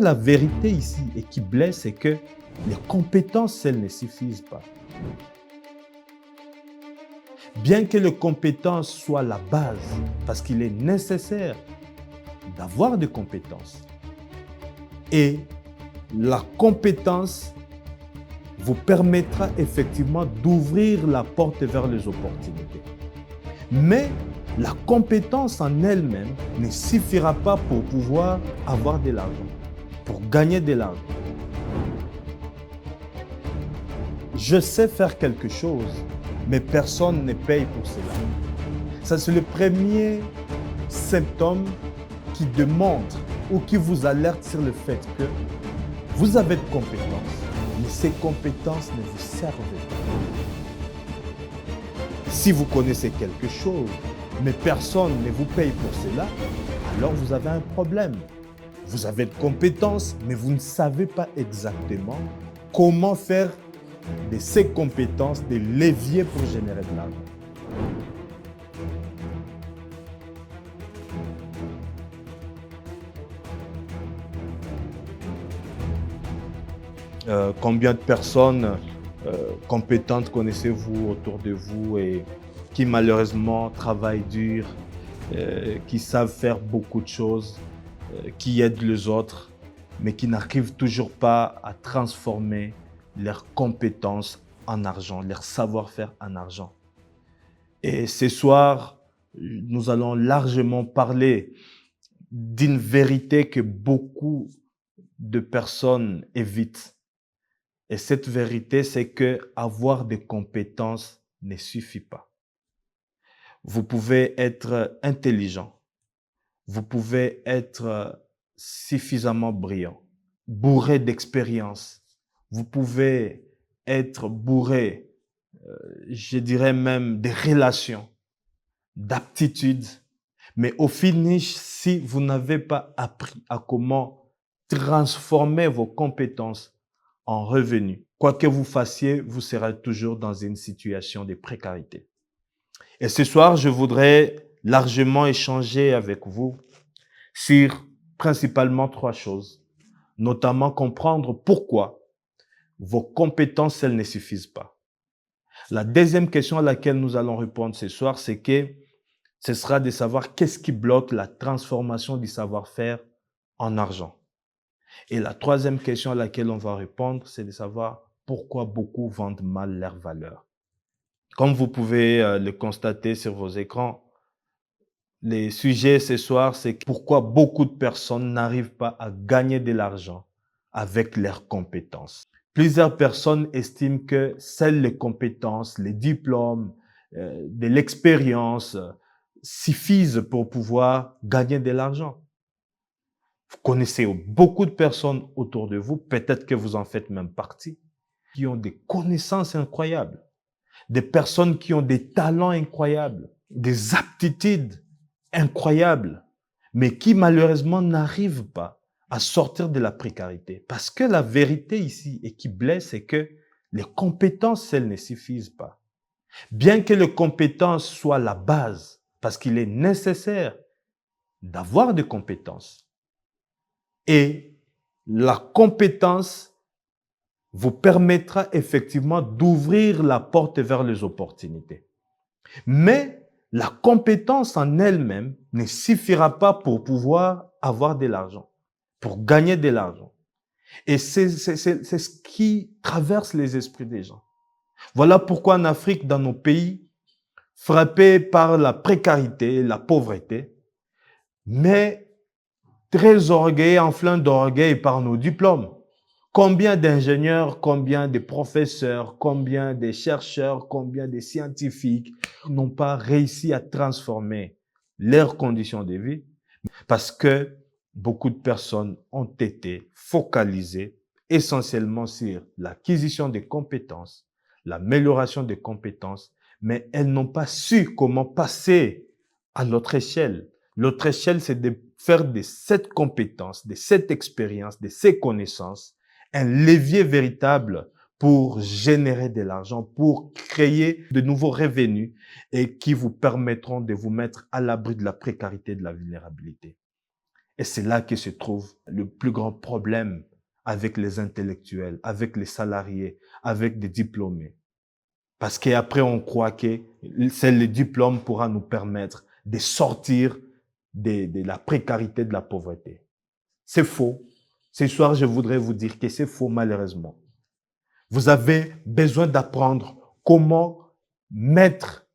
La vérité ici et qui blesse, c'est que les compétences, elles ne suffisent pas. Bien que les compétences soient la base, parce qu'il est nécessaire d'avoir des compétences. Et la compétence vous permettra effectivement d'ouvrir la porte vers les opportunités. Mais la compétence en elle-même ne suffira pas pour pouvoir avoir de l'argent, pour gagner de l'argent. Je sais faire quelque chose, mais personne ne paye pour cela. Ça, c'est le premier symptôme qui démontre ou qui vous alerte sur le fait que vous avez de compétences, mais ces compétences ne vous servent pas. Si vous connaissez quelque chose, mais personne ne vous paye pour cela, alors vous avez un problème. Vous avez de compétences, mais vous ne savez pas exactement comment faire de ces compétences des leviers pour générer de l'argent. Combien de personnes compétentes connaissez-vous autour de vous et qui malheureusement travaillent dur, qui savent faire beaucoup de choses, qui aident les autres, mais qui n'arrivent toujours pas à transformer leurs compétences en argent, leur savoir-faire en argent. Et ce soir, nous allons largement parler d'une vérité que beaucoup de personnes évitent. Et cette vérité, c'est que avoir des compétences ne suffit pas. Vous pouvez être intelligent, vous pouvez être suffisamment brillant, bourré d'expérience, vous pouvez être bourré, je dirais même des relations, d'aptitudes, mais au finish, si vous n'avez pas appris à comment transformer vos compétences en revenus, quoi que vous fassiez, vous serez toujours dans une situation de précarité. Et ce soir, je voudrais largement échanger avec vous sur principalement trois choses, notamment comprendre pourquoi vos compétences, elles ne suffisent pas. La deuxième question à laquelle nous allons répondre ce soir, c'est que ce sera de savoir qu'est-ce qui bloque la transformation du savoir-faire en argent. Et la troisième question à laquelle on va répondre, c'est de savoir pourquoi beaucoup vendent mal leur valeur. Comme vous pouvez le constater sur vos écrans, les sujets ce soir, c'est pourquoi beaucoup de personnes n'arrivent pas à gagner de l'argent avec leurs compétences. Plusieurs personnes estiment que seules les compétences, les diplômes, de l'expérience suffisent pour pouvoir gagner de l'argent. Vous connaissez beaucoup de personnes autour de vous, peut-être que vous en faites même partie, qui ont des connaissances incroyables, des personnes qui ont des talents incroyables, des aptitudes incroyables, mais qui malheureusement n'arrivent pas à sortir de la précarité. Parce que la vérité ici et qui blesse, c'est que les compétences, elles ne suffisent pas. Bien que les compétences soient la base, parce qu'il est nécessaire d'avoir des compétences. Et la compétence vous permettra effectivement d'ouvrir la porte vers les opportunités. Mais la compétence en elle-même ne suffira pas pour pouvoir avoir de l'argent, pour gagner de l'argent. Et c'est ce qui traverse les esprits des gens. Voilà pourquoi en Afrique, dans nos pays, frappés par la précarité, la pauvreté, mais très orgueillés, enflants d'orgueil par nos diplômes. Combien d'ingénieurs, combien de professeurs, combien de chercheurs, combien de scientifiques n'ont pas réussi à transformer leurs conditions de vie parce que beaucoup de personnes ont été focalisées essentiellement sur l'acquisition des compétences, l'amélioration des compétences, mais elles n'ont pas su comment passer à l'autre échelle. L'autre échelle, c'est de faire de cette compétence, de cette expérience, de ces connaissances, un levier véritable pour générer de l'argent, pour créer de nouveaux revenus et qui vous permettront de vous mettre à l'abri de la précarité et de la vulnérabilité. Et c'est là que se trouve le plus grand problème avec les intellectuels, avec les salariés, avec des diplômés. Parce qu'après, on croit que c'est le diplôme pourra nous permettre de sortir de la précarité, de la pauvreté. C'est faux. Ce soir, je voudrais vous dire que c'est faux, malheureusement. Vous avez besoin d'apprendre comment mettre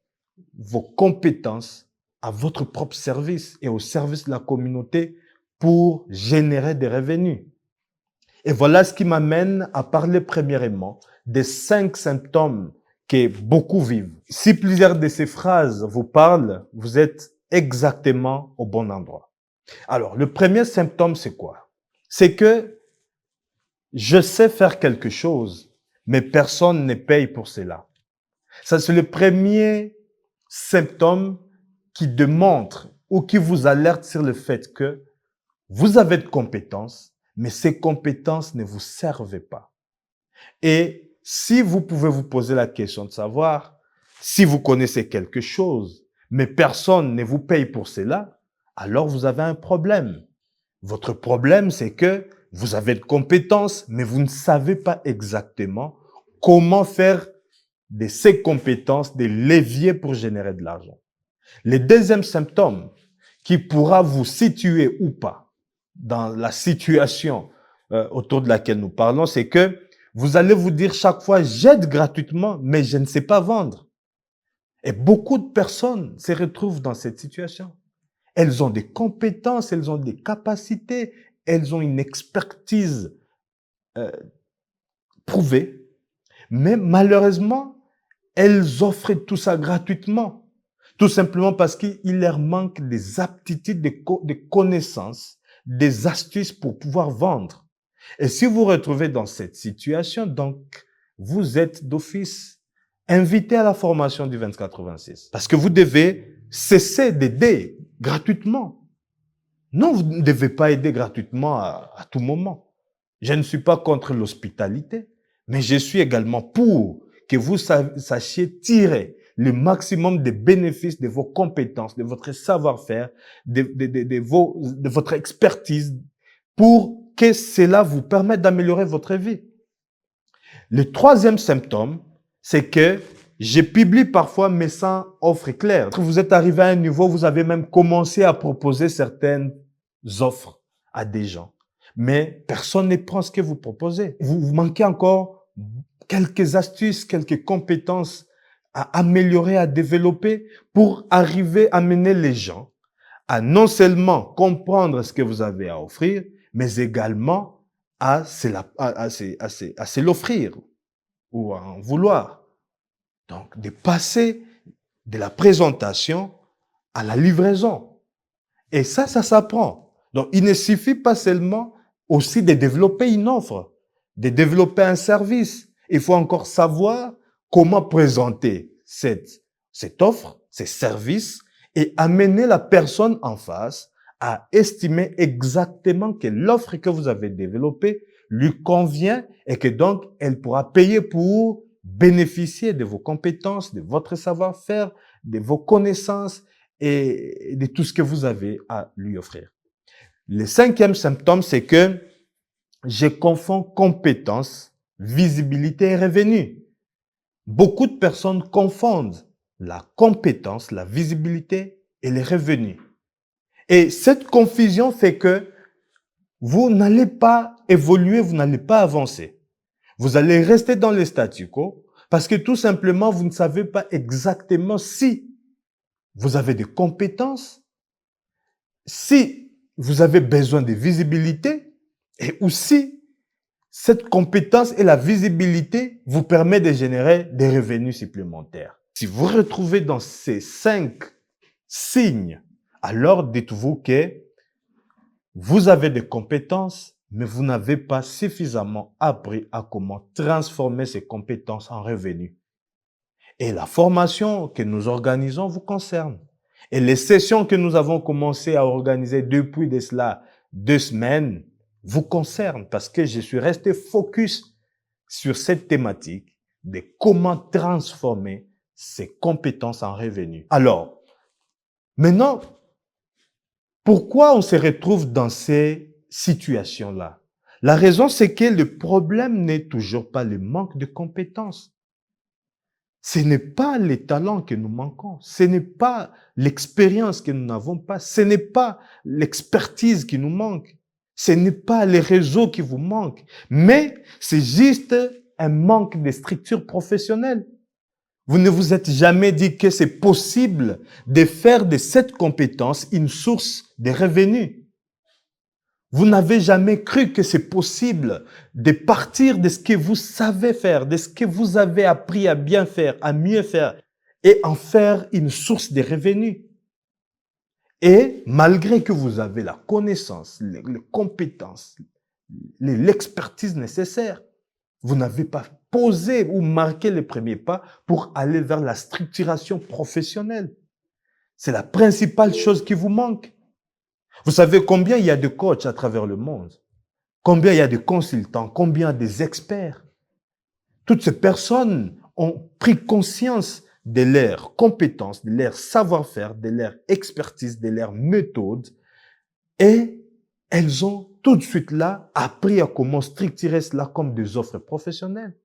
vos compétences à votre propre service et au service de la communauté pour générer des revenus. Et voilà ce qui m'amène à parler premièrement des 5 symptômes que beaucoup vivent. Si plusieurs de ces phrases vous parlent, vous êtes exactement au bon endroit. Alors, le premier symptôme, c'est quoi? C'est que je sais faire quelque chose, mais personne ne paye pour cela. Ça, c'est le premier symptôme qui démontre ou qui vous alerte sur le fait que vous avez de compétences, mais ces compétences ne vous servent pas. Et si vous pouvez vous poser la question de savoir si vous connaissez quelque chose, mais personne ne vous paye pour cela, alors vous avez un problème. Votre problème, c'est que vous avez de compétences, mais vous ne savez pas exactement comment faire de ces compétences des leviers pour générer de l'argent. Le deuxième symptôme qui pourra vous situer ou pas dans la situation autour de laquelle nous parlons, c'est que vous allez vous dire chaque fois, j'aide gratuitement, mais je ne sais pas vendre. Et beaucoup de personnes se retrouvent dans cette situation. Elles ont des compétences, elles ont des capacités, elles ont une expertise prouvée, mais malheureusement, elles offrent tout ça gratuitement. Tout simplement parce qu'il leur manque des aptitudes, des connaissances, des astuces pour pouvoir vendre. Et si vous vous retrouvez dans cette situation, donc, vous êtes d'office invité à la formation du 2086. Parce que vous devez cesser d'aider gratuitement. Non, vous ne devez pas aider gratuitement à tout moment. Je ne suis pas contre l'hospitalité, mais je suis également pour que vous sachiez tirer le maximum des bénéfices de vos compétences, de votre savoir-faire, de votre expertise, pour que cela vous permette d'améliorer votre vie. Le troisième symptôme, c'est que je publie parfois, mais sans offre claire. Vous êtes arrivé à un niveau, vous avez même commencé à proposer certaines offres à des gens. Mais personne ne prend ce que vous proposez. Vous manquez encore quelques astuces, quelques compétences à améliorer, à développer pour arriver à mener les gens à non seulement comprendre ce que vous avez à offrir, mais également à se l'offrir ou à en vouloir. Donc, de passer de la présentation à la livraison. Et ça s'apprend. Donc, il ne suffit pas seulement aussi de développer une offre, de développer un service. Il faut encore savoir comment présenter cette offre, ces services, et amener la personne en face à estimer exactement que l'offre que vous avez développée lui convient et que donc elle pourra payer pour bénéficier de vos compétences, de votre savoir-faire, de vos connaissances et de tout ce que vous avez à lui offrir. Le cinquième symptôme, c'est que je confonds compétences, visibilité et revenu. Beaucoup de personnes confondent la compétence, la visibilité et les revenus. Et cette confusion fait que vous n'allez pas évoluer, vous n'allez pas avancer. Vous allez rester dans le statu quo parce que tout simplement, vous ne savez pas exactement si vous avez des compétences, si vous avez besoin de visibilité et aussi cette compétence et la visibilité vous permettent de générer des revenus supplémentaires. Si vous vous retrouvez dans ces 5 signes, alors dites-vous que vous avez des compétences, mais vous n'avez pas suffisamment appris à comment transformer ces compétences en revenus. Et la formation que nous organisons vous concerne. Et les sessions que nous avons commencé à organiser depuis de cela 2 semaines vous concernent parce que je suis resté focus sur cette thématique de comment transformer ces compétences en revenus. Alors, maintenant, Pourquoi on se retrouve dans ces situations-là? La raison, c'est que le problème n'est toujours pas le manque de compétences. Ce n'est pas les talents que nous manquons. Ce n'est pas l'expérience que nous n'avons pas. Ce n'est pas l'expertise qui nous manque. Ce n'est pas les réseaux qui vous manquent. Mais c'est juste un manque de structure professionnelle. Vous ne vous êtes jamais dit que c'est possible de faire de cette compétence une source de revenus. Vous n'avez jamais cru que c'est possible de partir de ce que vous savez faire, de ce que vous avez appris à bien faire, à mieux faire, et en faire une source de revenus. Et malgré que vous avez la connaissance, les compétences, l'expertise nécessaire, vous n'avez pas posé ou marqué les premiers pas pour aller vers la structuration professionnelle. C'est la principale chose qui vous manque. Vous savez combien il y a de coachs à travers le monde? Combien il y a de consultants? Combien il y a des experts? Toutes ces personnes ont pris conscience de leurs compétences, de leur savoir-faire, de leur expertise, de leurs méthodes, et elles ont tout de suite là appris à comment structurer cela comme des offres professionnelles.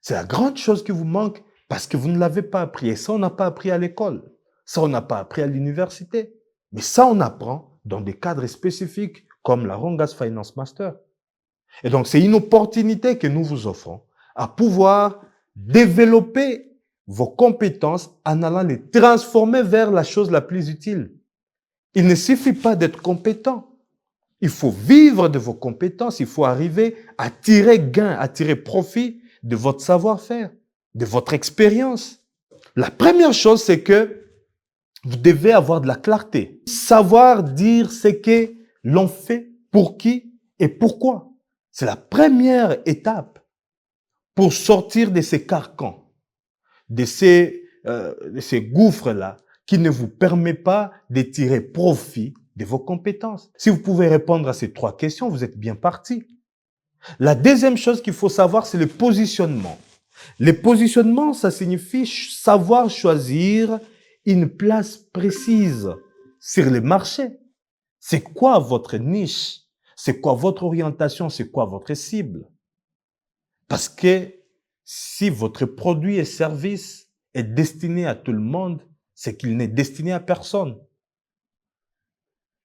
C'est la grande chose qui vous manque parce que vous ne l'avez pas appris. Et ça, on n'a pas appris à l'école. Ça, on n'a pas appris à l'université. Mais ça, on apprend dans des cadres spécifiques comme la Rongas Finance Master. Et donc, c'est une opportunité que nous vous offrons à pouvoir développer vos compétences en allant les transformer vers la chose la plus utile. Il ne suffit pas d'être compétent. Il faut vivre de vos compétences. Il faut arriver à tirer gain, à tirer profit de votre savoir-faire, de votre expérience. La première chose, c'est que vous devez avoir de la clarté. Savoir dire ce que l'on fait, pour qui et pourquoi. C'est la première étape pour sortir de ces carcans, de ces gouffres-là qui ne vous permettent pas de tirer profit de vos compétences. Si vous pouvez répondre à ces 3 questions, vous êtes bien parti. La deuxième chose qu'il faut savoir, c'est le positionnement. Le positionnement, ça signifie savoir choisir une place précise sur le marché. C'est quoi votre niche? C'est quoi votre orientation? C'est quoi votre cible? Parce que si votre produit et service est destiné à tout le monde, c'est qu'il n'est destiné à personne.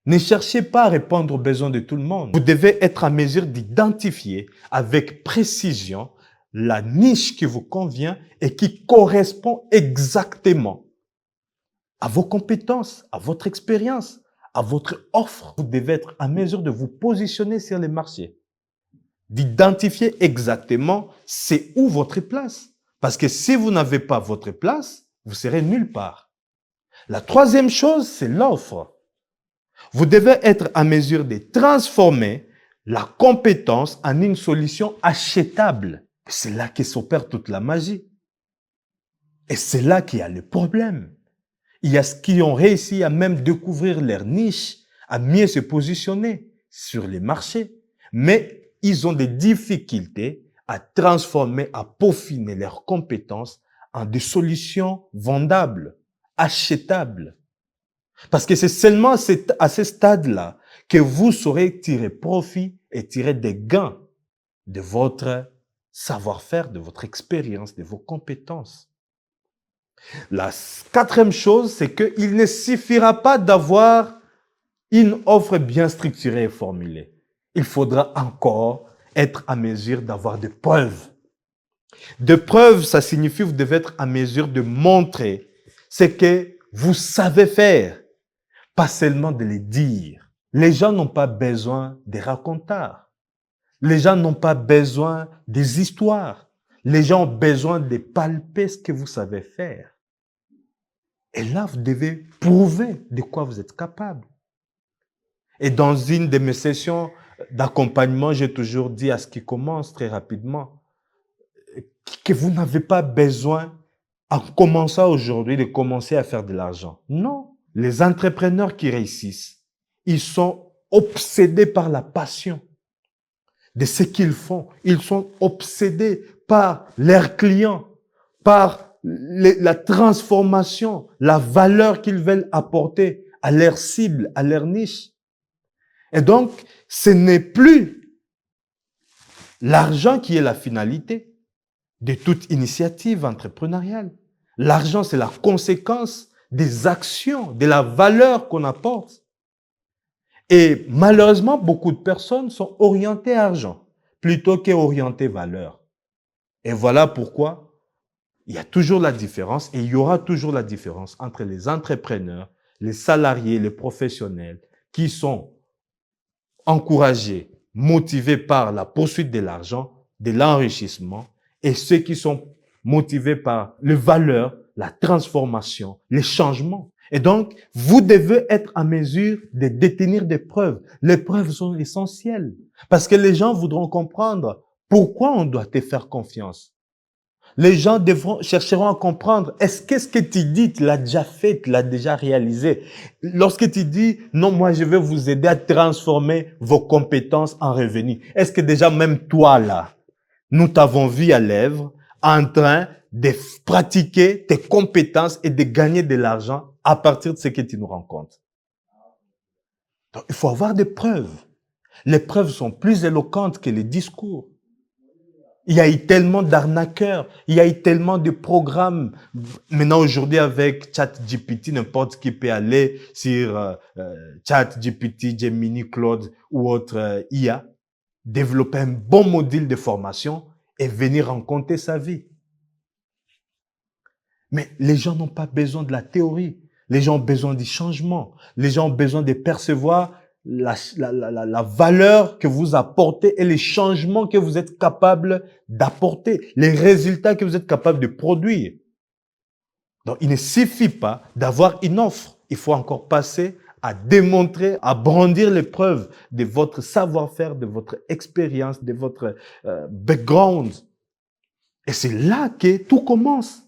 Ne cherchez pas à répondre aux besoins de tout le monde. Vous devez être en mesure d'identifier avec précision la niche qui vous convient et qui correspond exactement à vos compétences, à votre expérience, à votre offre. Vous devez être en mesure de vous positionner sur les marchés, d'identifier exactement c'est où votre place. Parce que si vous n'avez pas votre place, vous serez nulle part. La troisième chose, c'est l'offre. Vous devez être en mesure de transformer la compétence en une solution achetable. C'est là que s'opère toute la magie. Et c'est là qu'il y a le problème. Il y a ceux qui ont réussi à même découvrir leur niche, à mieux se positionner sur les marchés. Mais ils ont des difficultés à transformer, à peaufiner leurs compétences en des solutions vendables, achetables. Parce que c'est seulement à ce stade-là que vous saurez tirer profit et tirer des gains de votre savoir-faire, de votre expérience, de vos compétences. La quatrième chose, c'est qu'il ne suffira pas d'avoir une offre bien structurée et formulée. Il faudra encore être à mesure d'avoir des preuves. Des preuves, ça signifie que vous devez être à mesure de montrer ce que vous savez faire, pas seulement de le dire. Les gens n'ont pas besoin des racontars. Les gens n'ont pas besoin des histoires. Les gens ont besoin de palper ce que vous savez faire. Et là, vous devez prouver de quoi vous êtes capable. Et dans une de mes sessions d'accompagnement, j'ai toujours dit à ce qui commence très rapidement que vous n'avez pas besoin, en commençant aujourd'hui, de commencer à faire de l'argent. Non. Les entrepreneurs qui réussissent, ils sont obsédés par la passion de ce qu'ils font. Ils sont obsédés par leurs clients, par la transformation, la valeur qu'ils veulent apporter à leur cible, à leur niche. Et donc, ce n'est plus l'argent qui est la finalité de toute initiative entrepreneuriale. L'argent, c'est la conséquence des actions, de la valeur qu'on apporte. Et malheureusement, beaucoup de personnes sont orientées à argent plutôt qu'orientées valeur. Et voilà pourquoi il y a toujours la différence et il y aura toujours la différence entre les entrepreneurs, les salariés, les professionnels qui sont encouragés, motivés par la poursuite de l'argent, de l'enrichissement, et ceux qui sont motivés par les valeurs, la transformation, les changements. Et donc, vous devez être en mesure de détenir des preuves. Les preuves sont essentielles parce que les gens voudront comprendre pourquoi on doit te faire confiance. Les gens chercheront à comprendre, est-ce que ce que tu dis, tu l'as déjà fait, tu l'as déjà réalisé. Lorsque tu dis, non, moi je vais vous aider à transformer vos compétences en revenus. Est-ce que déjà même toi là, nous t'avons vu à l'œuvre en train de pratiquer tes compétences et de gagner de l'argent à partir de ce que tu nous rencontres. Donc, il faut avoir des preuves. Les preuves sont plus éloquentes que les discours. Il y a eu tellement d'arnaqueurs, il y a eu tellement de programmes. Maintenant, aujourd'hui, avec ChatGPT, n'importe qui peut aller sur ChatGPT, Gemini, Claude ou autre IA, développer un bon module de formation et venir raconter sa vie. Mais les gens n'ont pas besoin de la théorie. Les gens ont besoin du changement. Les gens ont besoin de percevoir la valeur que vous apportez et les changements que vous êtes capable d'apporter, les résultats que vous êtes capable de produire. Donc, il ne suffit pas d'avoir une offre. Il faut encore passer à démontrer, à brandir les preuves de votre savoir-faire, de votre expérience, de votre background. Et c'est là que tout commence.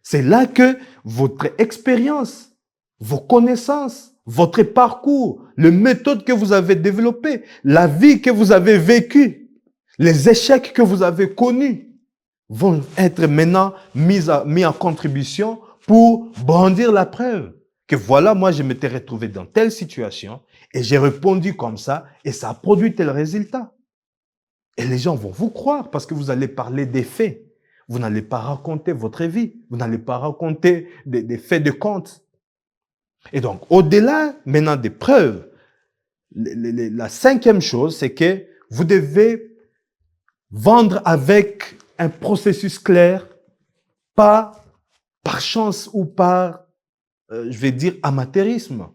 C'est là que votre expérience, vos connaissances, votre parcours, les méthodes que vous avez développées, la vie que vous avez vécue, les échecs que vous avez connus vont être maintenant mis en contribution pour brandir la preuve que voilà, moi je m'étais retrouvé dans telle situation et j'ai répondu comme ça et ça a produit tel résultat. Et les gens vont vous croire parce que vous allez parler des faits. Vous n'allez pas raconter votre vie. Vous n'allez pas raconter des faits de compte. Et donc, au-delà maintenant des preuves, la cinquième chose, c'est que vous devez vendre avec un processus clair, pas par chance ou par, je vais dire, amateurisme.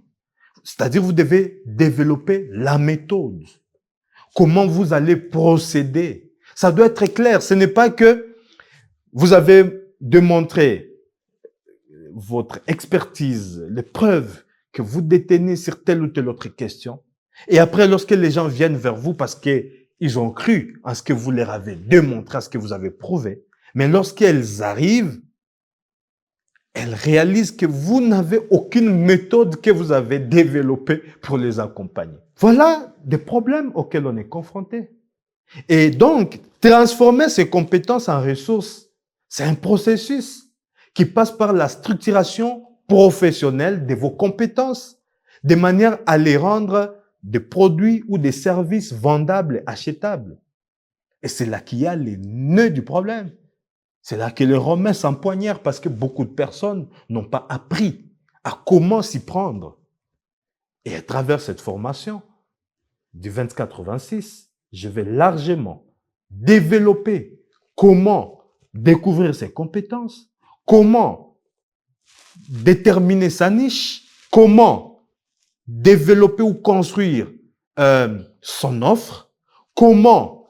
C'est-à-dire, vous devez développer la méthode. Comment vous allez procéder. Ça doit être très clair. Ce n'est pas que vous avez démontré votre expertise, les preuves que vous détenez sur telle ou telle autre question. Et après, lorsque les gens viennent vers vous parce qu'ils ont cru en ce que vous leur avez démontré, à ce que vous avez prouvé, mais lorsqu'elles arrivent, elles réalisent que vous n'avez aucune méthode que vous avez développée pour les accompagner. Voilà des problèmes auxquels on est confronté. Et donc, transformer ces compétences en ressources, c'est un processus qui passe par la structuration professionnelle de vos compétences, de manière à les rendre des produits ou des services vendables, achetables. Et c'est là qu'il y a les nœuds du problème. C'est là que les Romains s'empoignèrent parce que beaucoup de personnes n'ont pas appris à comment s'y prendre. Et à travers cette formation du 2086, je vais largement développer comment découvrir ses compétences, comment déterminer sa niche, comment développer ou construire son offre, comment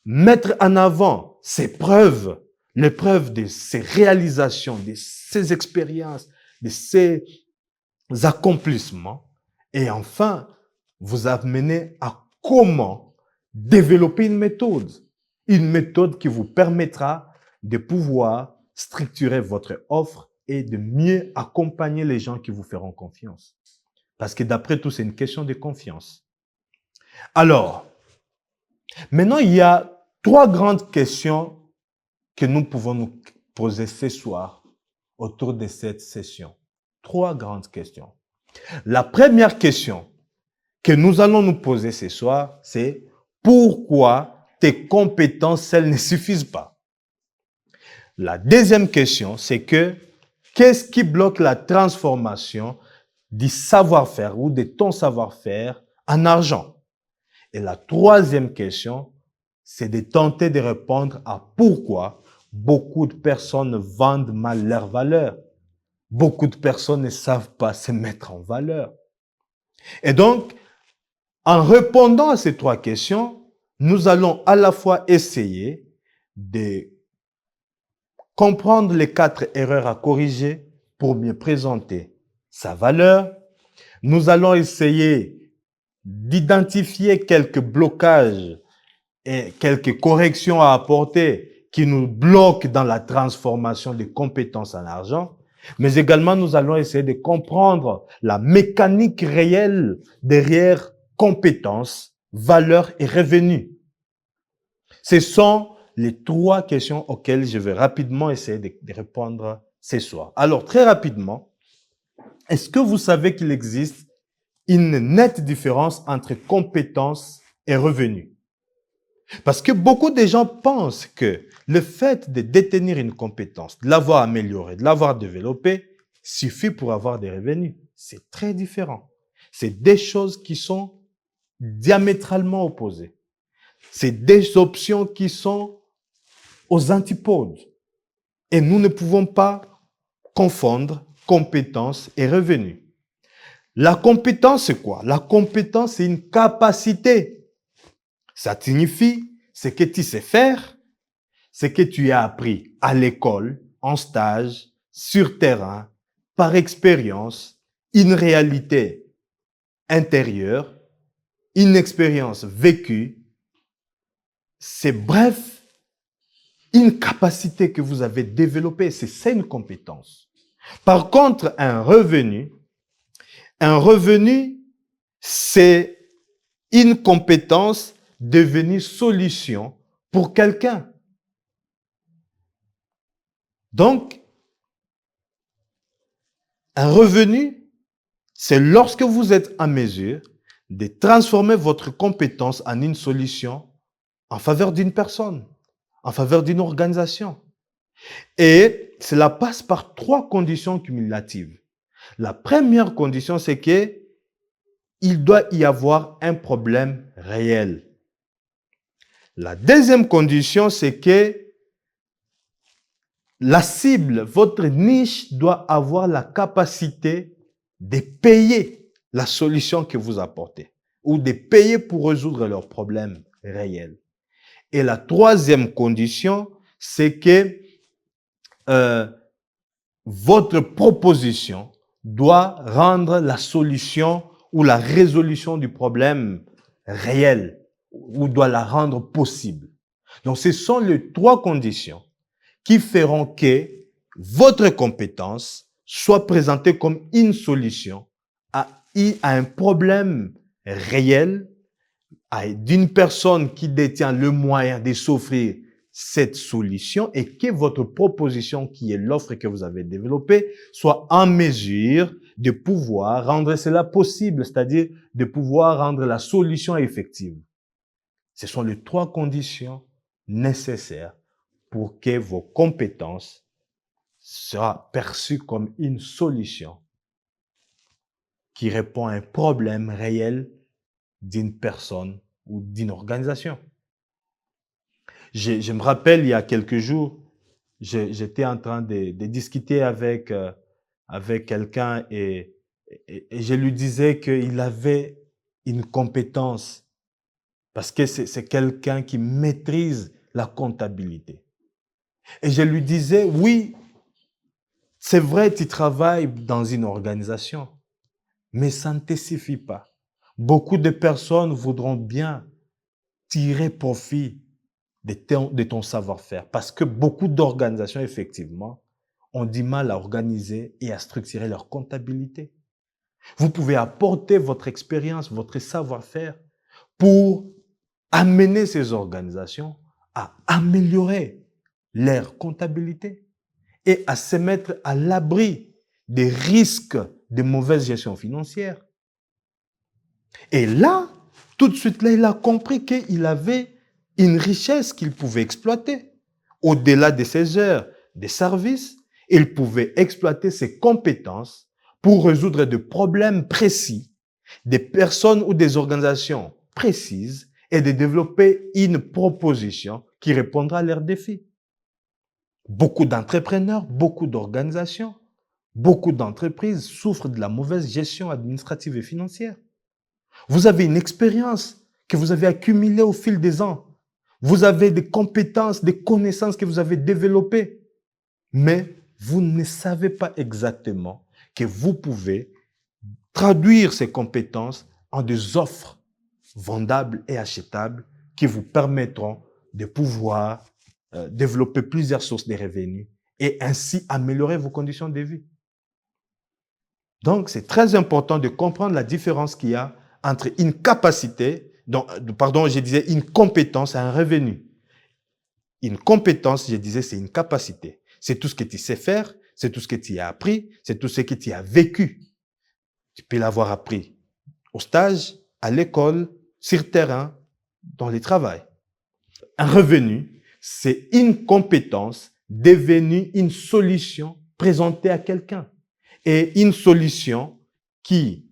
mettre en avant ses preuves, les preuves de ses réalisations, de ses expériences, de ses accomplissements, et enfin, vous amener à comment développer une méthode qui vous permettra de pouvoir structurer votre offre et de mieux accompagner les gens qui vous feront confiance. Parce que d'après tout, c'est une question de confiance. Alors, maintenant, il y a 3 grandes questions que nous pouvons nous poser ce soir autour de cette session. 3 grandes questions. La première question que nous allons nous poser ce soir, c'est pourquoi tes compétences, elles ne suffisent pas? La deuxième question, c'est que qu'est-ce qui bloque la transformation du savoir-faire ou de ton savoir-faire en argent? Et la troisième question, c'est de tenter de répondre à pourquoi beaucoup de personnes vendent mal leur valeur. Beaucoup de personnes ne savent pas se mettre en valeur. Et donc, en répondant à ces trois questions, nous allons à la fois essayer de comprendre les 4 erreurs à corriger pour mieux présenter sa valeur. Nous allons essayer d'identifier quelques blocages et quelques corrections à apporter qui nous bloquent dans la transformation des compétences en argent. Mais également, nous allons essayer de comprendre la mécanique réelle derrière compétences, valeurs et revenus. Ce sont les 3 questions auxquelles je vais rapidement essayer de répondre ce soir. Alors, très rapidement, est-ce que vous savez qu'il existe une nette différence entre compétences et revenus? Parce que beaucoup de gens pensent que le fait de détenir une compétence, de l'avoir améliorée, de l'avoir développée, suffit pour avoir des revenus. C'est très différent. C'est des choses qui sont diamétralement opposées. C'est des options qui sont aux antipodes. Et nous ne pouvons pas confondre compétence et revenus. La compétence, c'est quoi? La compétence, c'est une capacité. Ça signifie ce que tu sais faire, ce que tu as appris à l'école, en stage, sur terrain, par expérience, une réalité intérieure, une expérience vécue. C'est bref, une capacité que vous avez développée. C'est ça une compétence. Par contre, un revenu, c'est une compétence devenue solution pour quelqu'un. Donc, un revenu, c'est lorsque vous êtes en mesure de transformer votre compétence en une solution en faveur d'une personne, en faveur d'une organisation. Et cela passe par 3 conditions cumulatives. La première condition, c'est que il doit y avoir un problème réel. La deuxième condition, c'est que la cible, votre niche doit avoir la capacité de payer la solution que vous apportez ou de payer pour résoudre leurs problèmes réels. Et la troisième condition, c'est que votre proposition doit rendre la solution ou la résolution du problème réel ou doit la rendre possible. Donc, ce sont les 3 conditions qui feront que votre compétence soit présentée comme une solution à un problème réel d'une personne qui détient le moyen de s'offrir cette solution et que votre proposition, qui est l'offre que vous avez développée, soit en mesure de pouvoir rendre cela possible, c'est-à-dire de pouvoir rendre la solution effective. Ce sont les 3 conditions nécessaires pour que vos compétences soient perçues comme une solution qui répond à un problème réel d'une personne ou d'une organisation. Je me rappelle, il y a quelques jours, j'étais en train de discuter avec quelqu'un et je lui disais qu'il avait une compétence parce que c'est quelqu'un qui maîtrise la comptabilité. Et je lui disais, oui, c'est vrai, tu travailles dans une organisation, mais ça ne te suffit pas. Beaucoup de personnes voudront bien tirer profit de ton savoir-faire parce que beaucoup d'organisations, effectivement, ont du mal à organiser et à structurer leur comptabilité. Vous pouvez apporter votre expérience, votre savoir-faire pour amener ces organisations à améliorer leur comptabilité et à se mettre à l'abri des risques de mauvaise gestion financière. Et là, tout de suite, là, il a compris qu'il avait une richesse qu'il pouvait exploiter. Au-delà de ses heures de service, il pouvait exploiter ses compétences pour résoudre des problèmes précis, des personnes ou des organisations précises et de développer une proposition qui répondra à leurs défis. Beaucoup d'entrepreneurs, beaucoup d'organisations, beaucoup d'entreprises souffrent de la mauvaise gestion administrative et financière. Vous avez une expérience que vous avez accumulée au fil des ans. Vous avez des compétences, des connaissances que vous avez développées. Mais vous ne savez pas exactement que vous pouvez traduire ces compétences en des offres vendables et achetables qui vous permettront de pouvoir développer plusieurs sources de revenus et ainsi améliorer vos conditions de vie. Donc, c'est très important de comprendre la différence qu'il y a entre une capacité, je disais une compétence et un revenu. Une compétence, je disais, c'est une capacité. C'est tout ce que tu sais faire, c'est tout ce que tu as appris, c'est tout ce que tu as vécu. Tu peux l'avoir appris au stage, à l'école, sur terrain, dans le travail. Un revenu, c'est une compétence devenue une solution présentée à quelqu'un. Et une solution qui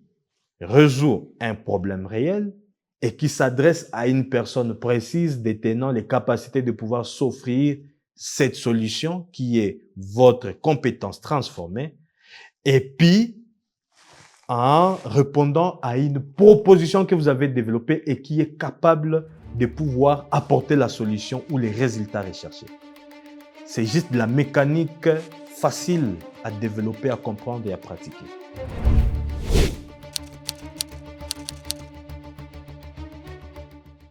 résout un problème réel et qui s'adresse à une personne précise détenant les capacités de pouvoir s'offrir cette solution qui est votre compétence transformée et puis en répondant à une proposition que vous avez développée et qui est capable de pouvoir apporter la solution ou les résultats recherchés. C'est juste de la mécanique facile à développer, à comprendre et à pratiquer.